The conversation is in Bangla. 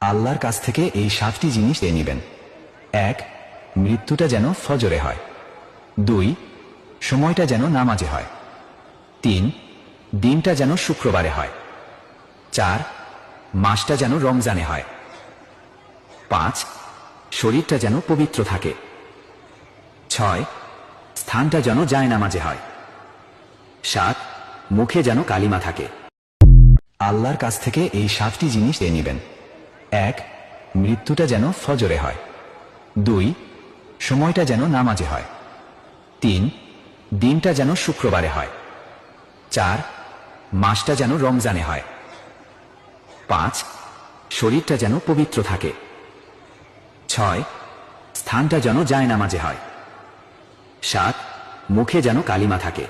আল্লাহর কাছ থেকে এই 7টি জিনিস চেয়ে নেবেন। 1, মৃত্যুটা যেন ফজরে হয়। 2, সময়টা যেন নামাজে হয়। 3, দিনটা যেন শুক্রবারে হয়। 4, মাসটা যেন রমজানে হয়। 5, শরীরটা যেন পবিত্র থাকে। 6, স্থানটা যেন জায়নামাজে হয়। 7, মুখে যেন কালিমা থাকে। আল্লাহর কাছ থেকে এই 7টি জিনিস চেয়ে নেবেন। 1, মৃত্যুটা যেন ফজরে হয়। 2, সময়টা যেন নামাজে হয়। 3, দিনটা যেন শুক্রবারে হয়। 4, মাসটা যেন রমজানে হয়। 5, শরীরটা যেন পবিত্র থাকে। 6, স্থানটা যেন জায়নামাজে হয়। 7, মুখে যেন কালিমা থাকে।